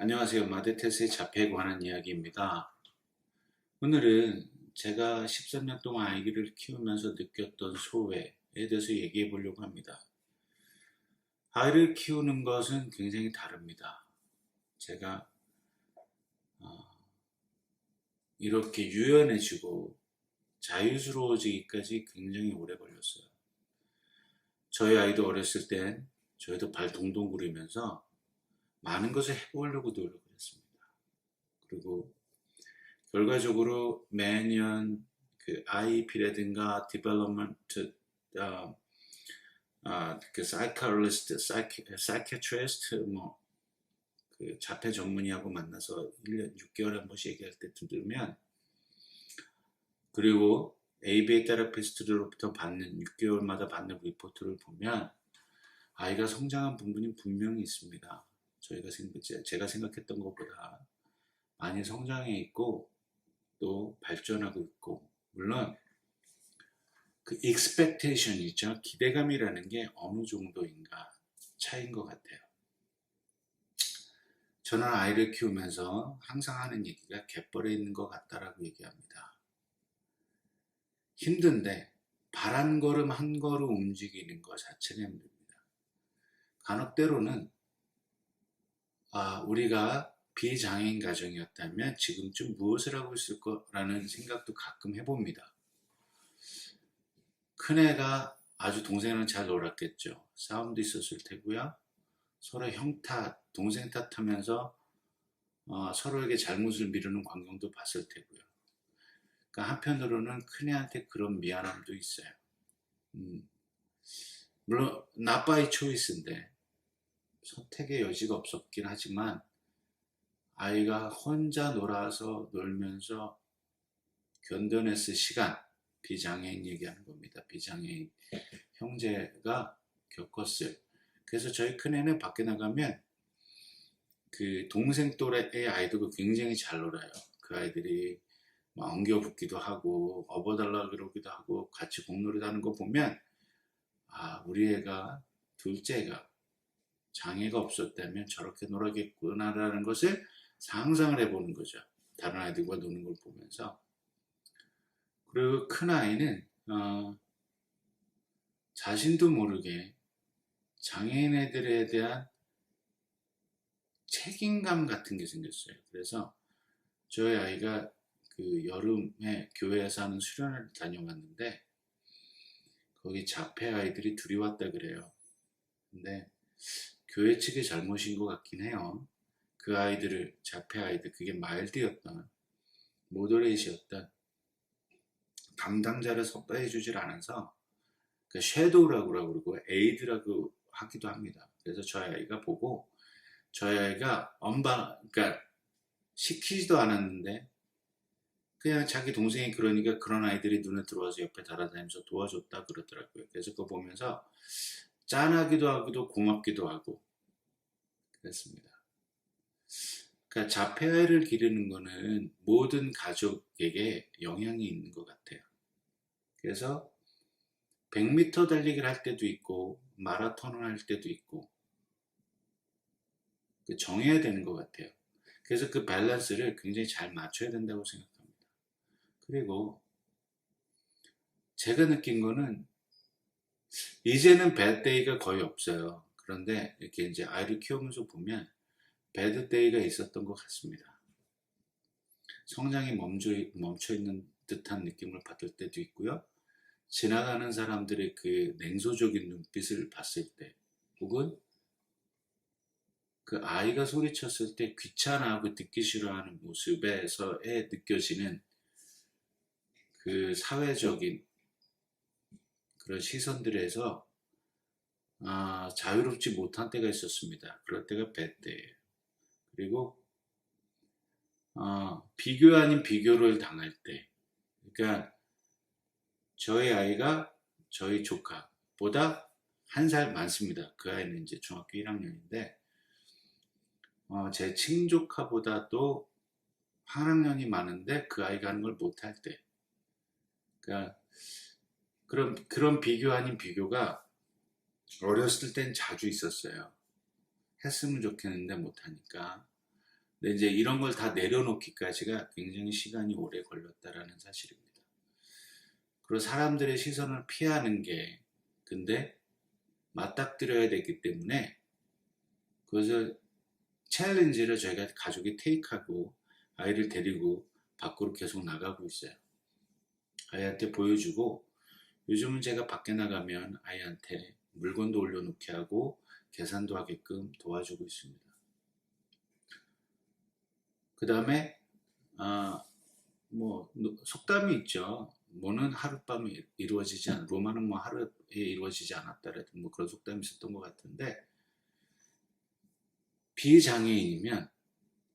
안녕하세요. 마데테스의 자폐에 관한 이야기입니다. 오늘은 제가 13년 동안 아이를 키우면서 느꼈던 소외에 대해서 얘기해 보려고 합니다. 아이를 키우는 것은 굉장히 다릅니다. 제가 어, 이렇게 유연해지고 자유스러워지기까지 굉장히 오래 걸렸어요. 저희 아이도 어렸을 땐 저희도 발 동동 구르면서 많은 것을 해보려고 노력을 했습니다. 그리고 결과적으로 매년 그 IEP라든가 디벨롭먼트 그 사이코리스트, 사이키아트리스트 그 자폐 전문의하고 만나서 1년 6개월에 한 번씩 얘기할 때 들으면, 그리고 ABA 테라피스트로부터 받는 6개월마다 받는 리포트를 보면 아이가 성장한 부분이 분명히 있습니다. 제가 생각했던 것보다 많이 성장해 있고 또 발전하고 있고, 물론 그 expectation이죠. 기대감이라는 게 어느 정도인가 차이인 것 같아요. 저는 아이를 키우면서 항상 하는 얘기가 갯벌에 있는 것 같다라고 얘기합니다. 힘든데 발 한 걸음 한 걸음 움직이는 것 자체는 힘듭니다. 간혹 때로는 우리가 비장애인 가정이었다면 지금쯤 무엇을 하고 있을 거라는 생각도 가끔 해봅니다. 큰애가 아주 동생이랑 잘 놀았겠죠. 싸움도 있었을 테고요. 서로 형 탓, 동생 탓하면서 서로에게 잘못을 미루는 광경도 봤을 테고요. 그러니까 한편으로는 큰애한테 그런 미안함도 있어요. 물론 나빠의 초이스인데 선택의 여지가 없었긴 하지만, 아이가 혼자 놀면서 견뎌냈을 시간, 비장애인 얘기하는 겁니다. 비장애인 형제가 겪었어요. 그래서 저희 큰애는 밖에 나가면 그 동생 또래의 아이들과 굉장히 잘 놀아요. 그 아이들이 막 엉겨붙기도 하고 업어달라 그러기도 하고 같이 공놀이 하는 거 보면, 우리 애가, 둘째가 장애가 없었다면 저렇게 놀아겠구나라는 것을 상상을 해보는 거죠. 다른 아이들과 노는 걸 보면서. 그리고 큰 아이는 자신도 모르게 장애인 애들에 대한 책임감 같은 게 생겼어요. 그래서 저희 아이가 그 여름에 교회에서 하는 수련회를 다녀왔는데, 거기 자폐 아이들이 둘이 왔다 그래요. 근데 교회 측의 잘못인 것 같긴 해요. 그 아이들을, 자폐 아이들, 그게 마일드였던, 모더레이트였던 담당자를 섭외해 주질 않아서 그 섀도우라고 그러고 에이드라고 하기도 합니다. 그래서 저희 아이가 보고, 저희 아이가 그러니까 시키지도 않았는데 그냥 자기 동생이 그러니까 그런 아이들이 눈에 들어와서 옆에 달아다니면서 도와줬다 그러더라고요. 그래서 그거 보면서 짠하기도 하기도 고맙기도 하고 그랬습니다. 그러니까 자폐아이를 기르는 거는 모든 가족에게 영향이 있는 것 같아요. 그래서 100m 달리기를 할 때도 있고 마라톤을 할 때도 있고 정해야 되는 것 같아요. 그래서 그 밸런스를 굉장히 잘 맞춰야 된다고 생각합니다. 그리고 제가 느낀 거는 이제는 배드데이가 거의 없어요. 그런데 이렇게 이제 아이를 키우면서 보면 배드데이가 있었던 것 같습니다. 성장이 멈춰 있는 듯한 느낌을 받을 때도 있고요. 지나가는 사람들의 그 냉소적인 눈빛을 봤을 때, 혹은 그 아이가 소리쳤을 때 귀찮아하고 듣기 싫어하는 모습에서의 느껴지는 그 사회적인 그런 시선들에서 자유롭지 못한 때가 있었습니다. 그럴 때가 배때예요. 그리고 비교 아닌 비교를 당할 때, 그러니까 저희 아이가 저희 조카보다 한 살 많습니다. 그 아이는 이제 중학교 1학년인데 제 친조카보다도 한 학년이 많은데 그 아이가 하는 걸 못할 때, 그러니까 그런 비교 아닌 비교가 어렸을 땐 자주 있었어요. 했으면 좋겠는데 못하니까. 근데 이제 이런 걸 다 내려놓기까지가 굉장히 시간이 오래 걸렸다라는 사실입니다. 그리고 사람들의 시선을 피하는 게 근데 맞닥뜨려야 되기 때문에 그것을 챌린지를 저희가 가족이 테이크하고 아이를 데리고 밖으로 계속 나가고 있어요. 아이한테 보여주고 요즘은 제가 밖에 나가면 아이한테 물건도 올려놓게 하고 계산도 하게끔 도와주고 있습니다. 그 다음에 뭐 속담이 있죠. 뭐는 하룻밤에 이루어지지 않 로마는 뭐 하루에 이루어지지 않았다라든 뭐 그런 속담이 있었던 것 같은데 비장애인이면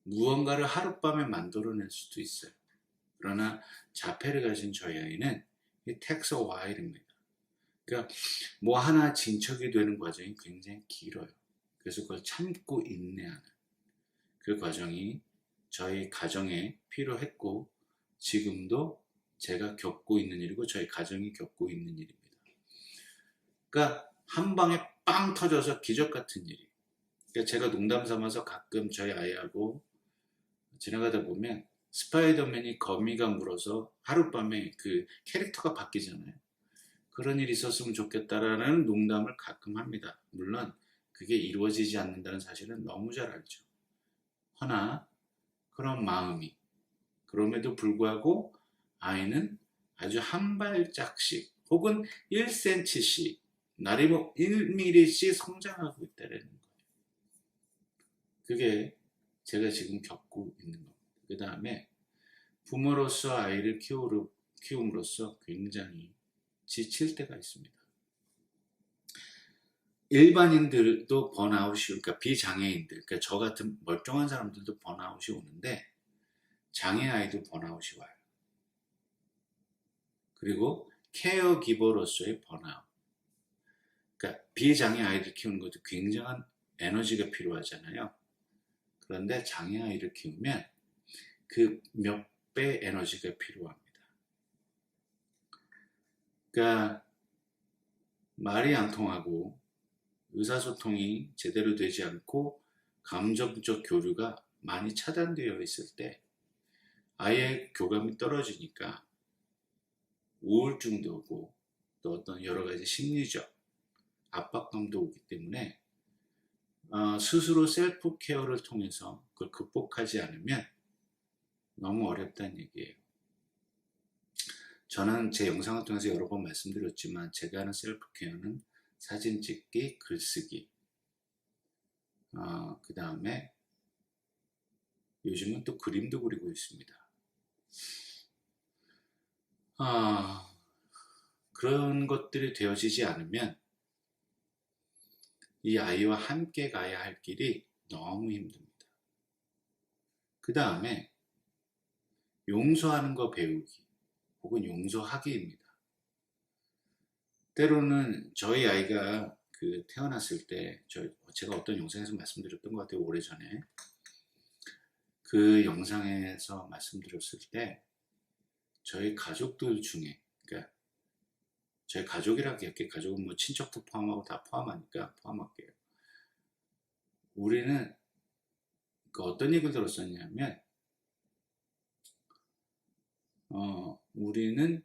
무언가를 하룻밤에 만들어낼 수도 있어요. 그러나 자폐를 가진 저희 아이는 이 takes a while입니다. 그러니까 뭐 하나 진척이 되는 과정이 굉장히 길어요. 그래서 그걸 참고 인내하는 그 과정이 저희 가정에 필요했고 지금도 제가 겪고 있는 일이고 저희 가정이 겪고 있는 일입니다. 그러니까 한 방에 빵 터져서 기적 같은 일이. 그러니까 제가 농담 삼아서 가끔 저희 아이하고 지나가다 보면 스파이더맨이 거미가 물어서 하룻밤에 그 캐릭터가 바뀌잖아요. 그런 일이 있었으면 좋겠다라는 농담을 가끔 합니다. 물론 그게 이루어지지 않는다는 사실은 너무 잘 알죠. 허나 그런 마음이 그럼에도 불구하고 아이는 아주 한 발짝씩 혹은 1cm씩 날이 뭐 1mm씩 성장하고 있다는 거예요. 그게 제가 지금 겪고 있는 겁니다. 그 다음에 부모로서 아이를 키움으로써 굉장히 지칠 때가 있습니다. 일반인들도 번아웃이, 그러니까 비장애인들, 그러니까 저 같은 멀쩡한 사람들도 번아웃이 오는데 장애 아이도 번아웃이 와요. 그리고 케어기버로서의 번아웃. 그러니까 비장애 아이를 키우는 것도 굉장한 에너지가 필요하잖아요. 그런데 장애 아이를 키우면 그 몇 배 에너지가 필요합니다. 그러니까 말이 안 통하고 의사소통이 제대로 되지 않고 감정적 교류가 많이 차단되어 있을 때 아이의 교감이 떨어지니까 우울증도 오고 또 어떤 여러 가지 심리적 압박감도 오기 때문에 스스로 셀프 케어를 통해서 그걸 극복하지 않으면 너무 어렵다는 얘기예요. 저는 제 영상을 통해서 여러 번 말씀드렸지만 제가 하는 셀프 케어는 사진 찍기, 글쓰기, 그 다음에 요즘은 또 그림도 그리고 있습니다. 그런 것들이 되어지지 않으면 이 아이와 함께 가야 할 길이 너무 힘듭니다. 그 다음에 용서하는 거 배우기 혹은 용서하기입니다. 때로는 저희 아이가 태어났을 때 제가 어떤 영상에서 말씀드렸던 것 같아요. 오래전에 그 영상에서 말씀드렸을 때 저희 가족들 중에, 그러니까 저희 가족이라고 할게, 가족은 뭐 친척도 포함하고 다 포함하니까 포함할게요. 우리는 어떤 얘기를 들었었냐면 우리는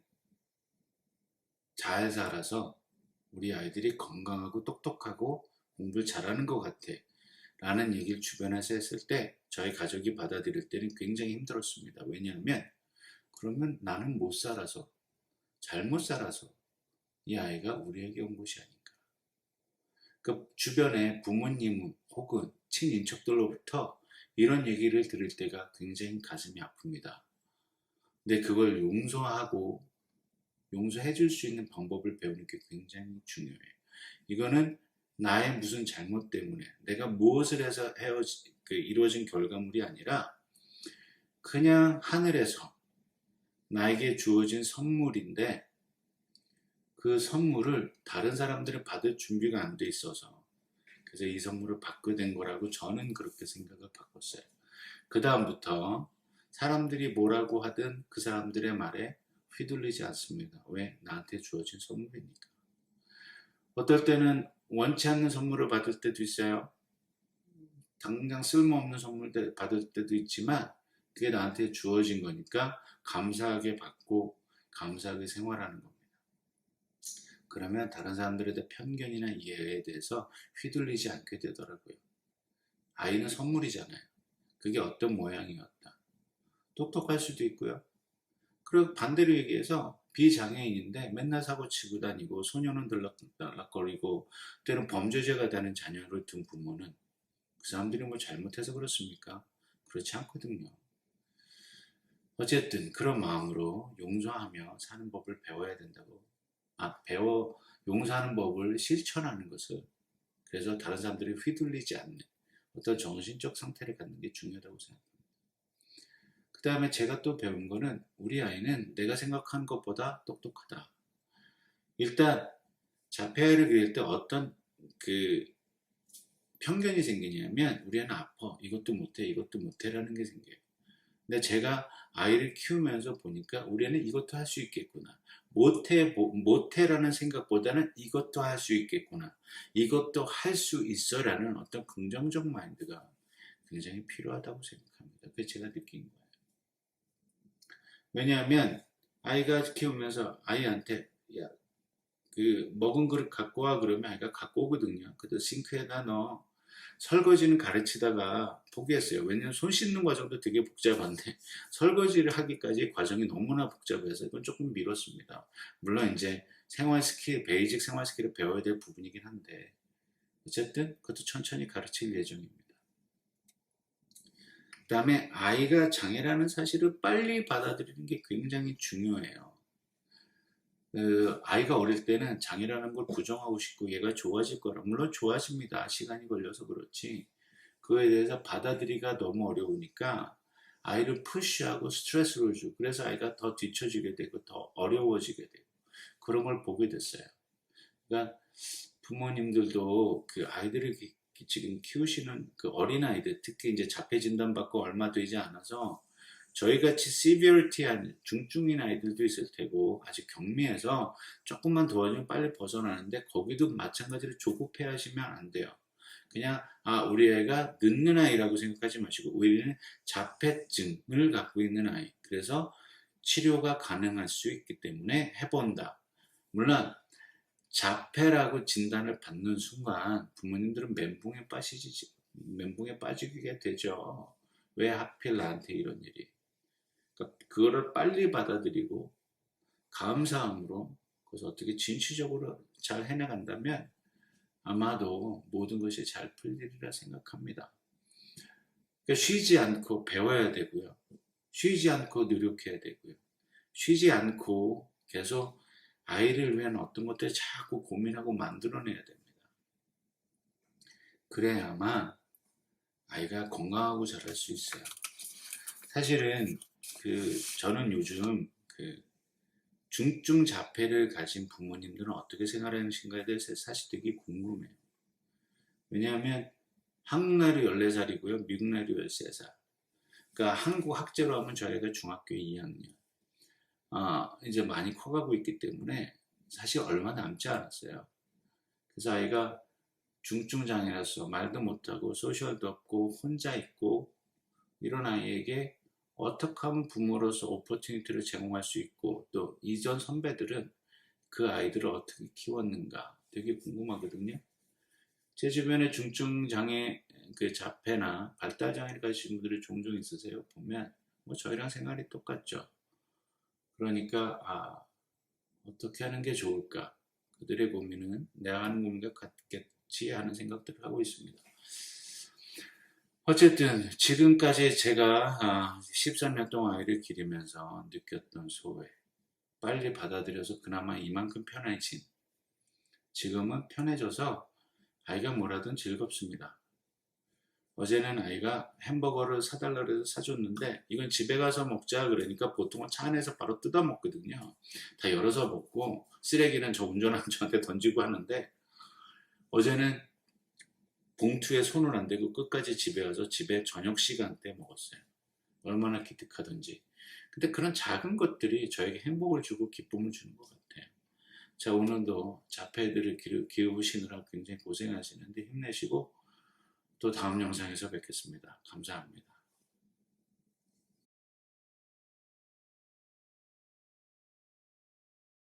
잘 살아서 우리 아이들이 건강하고 똑똑하고 공부를 잘하는 것 같아 라는 얘기를 주변에서 했을 때 저희 가족이 받아들일 때는 굉장히 힘들었습니다. 왜냐하면 그러면 나는 못 살아서 잘못 살아서 이 아이가 우리에게 온 것이 아닌가. 그 주변에 부모님 혹은 친인척들로부터 이런 얘기를 들을 때가 굉장히 가슴이 아픕니다. 근데 그걸 용서해 줄 수 있는 방법을 배우는 게 굉장히 중요해요. 이거는 나의 무슨 잘못 때문에 내가 무엇을 해서 이루어진 결과물이 아니라 그냥 하늘에서 나에게 주어진 선물인데 그 선물을 다른 사람들이 받을 준비가 안 돼 있어서 그래서 이 선물을 받게 된 거라고 저는 그렇게 생각을 바꿨어요. 그 다음부터 사람들이 뭐라고 하든 그 사람들의 말에 휘둘리지 않습니다. 왜? 나한테 주어진 선물이니까. 어떨 때는 원치 않는 선물을 받을 때도 있어요. 당장 쓸모없는 선물 받을 때도 있지만 그게 나한테 주어진 거니까 감사하게 받고 감사하게 생활하는 겁니다. 그러면 다른 사람들에 대한 편견이나 이해에 대해서 휘둘리지 않게 되더라고요. 아이는 선물이잖아요. 그게 어떤 모양이었다. 똑똑할 수도 있고요. 그리고 반대로 얘기해서 비장애인인데 맨날 사고치고 다니고 소년은 들락거리고 때론 범죄자가 되는 자녀를 둔 부모는 그 사람들이 뭐 잘못해서 그렇습니까? 그렇지 않거든요. 어쨌든 그런 마음으로 용서하며 사는 법을 배워야 된다고. 용서하는 법을 실천하는 것을, 그래서 다른 사람들이 휘둘리지 않는 어떤 정신적 상태를 갖는 게 중요하다고 생각합니다. 그 다음에 제가 또 배운 거는 우리 아이는 내가 생각한 것보다 똑똑하다. 일단 자폐아이를 기를 때 어떤 그 편견이 생기냐면 우리 애는 아파, 이것도 못해 이것도 못해라는 게 생겨요. 근데 제가 아이를 키우면서 보니까 우리 애는 이것도 할 수 있겠구나, 못해라는 생각보다는 이것도 할 수 있겠구나, 이것도 할 수 있어라는 어떤 긍정적 마인드가 굉장히 필요하다고 생각합니다. 그게 제가 느낀 거예요. 왜냐하면 아이가 키우면서 아이한테 야, 그 먹은 그릇 갖고 와 그러면 아이가 갖고 오거든요. 그래서 싱크에다 넣어. 설거지는 가르치다가 포기했어요. 왜냐면 손 씻는 과정도 되게 복잡한데 설거지를 하기까지 과정이 너무나 복잡해서 이건 조금 미뤘습니다. 물론 이제 생활 스킬, 베이직 생활 스킬을 배워야 될 부분이긴 한데 어쨌든 그것도 천천히 가르칠 예정입니다. 그 다음에 아이가 장애라는 사실을 빨리 받아들이는 게 굉장히 중요해요. 아이가 어릴 때는 장애라는 걸 부정하고 싶고 얘가 좋아질 거라, 물론 좋아집니다. 시간이 걸려서 그렇지. 그거에 대해서 받아들이기가 너무 어려우니까 아이를 푸시하고 스트레스를 주고, 그래서 아이가 더 뒤처지게 되고 더 어려워지게 되고 그런 걸 보게 됐어요. 그러니까 부모님들도 그 아이들을 지금 키우시는 그 어린아이들, 특히 이제 자폐 진단 받고 얼마 되지 않아서 저희같이 시비어리티한 중증인 아이들도 있을 테고 아직 경미해서 조금만 도와주면 빨리 벗어나는데 거기도 마찬가지로 조급해 하시면 안 돼요. 그냥 우리 애가 늦는 아이라고 생각하지 마시고 우리는 자폐증을 갖고 있는 아이, 그래서 치료가 가능할 수 있기 때문에 해본다. 물론 자폐라고 진단을 받는 순간 부모님들은 멘붕에 빠지게 되죠. 왜 하필 나한테 이런 일이. 그러니까 그거를 빨리 받아들이고 감사함으로 그래서 어떻게 진취적으로 잘 해나간다면 아마도 모든 것이 잘 풀리리라 생각합니다. 그러니까 쉬지 않고 배워야 되고요. 쉬지 않고 노력해야 되고요. 쉬지 않고 계속 아이를 위한 어떤 것들을 자꾸 고민하고 만들어내야 됩니다. 그래야만 아이가 건강하고 자랄 수 있어요. 사실은 저는 요즘 중증 자폐를 가진 부모님들은 어떻게 생활하는가에 대해서 사실 되게 궁금해요. 왜냐하면 한국 나이로 14살이고요. 미국 나이로 13살. 그러니까 한국 학제로 하면 저희가 중학교 2학년. 이제 많이 커가고 있기 때문에 사실 얼마 남지 않았어요. 그래서 아이가 중증 장애라서 말도 못하고 소셜도 없고 혼자 있고 이런 아이에게 어떻게 하면 부모로서 오퍼튜니티를 제공할 수 있고 또 이전 선배들은 그 아이들을 어떻게 키웠는가 되게 궁금하거든요. 제 주변에 중증 장애 자폐나 발달 장애를 가지신 분들이 종종 있으세요. 보면 뭐 저희랑 생활이 똑같죠. 그러니까 어떻게 하는 게 좋을까? 그들의 고민은 내가 하는 고민과 같겠지 하는 생각들을 하고 있습니다. 어쨌든 지금까지 제가 13년 동안 아이를 기르면서 느꼈던 소외, 빨리 받아들여서 그나마 이만큼 편해진, 지금은 편해져서 아이가 뭐라든 즐겁습니다. 어제는 아이가 햄버거를 사달라고 해서 사줬는데 이건 집에 가서 먹자 그러니까 보통은 차 안에서 바로 뜯어 먹거든요. 다 열어서 먹고 쓰레기는 저 운전하는 저한테 던지고 하는데 어제는 봉투에 손을 안 대고 끝까지 집에 가서 집에 저녁 시간 때 먹었어요. 얼마나 기특하던지. 근데 그런 작은 것들이 저에게 행복을 주고 기쁨을 주는 것 같아요. 자, 오늘도 자폐들을 키우시느라 굉장히 고생하시는데 힘내시고 또 다음 영상에서 뵙겠습니다. 감사합니다.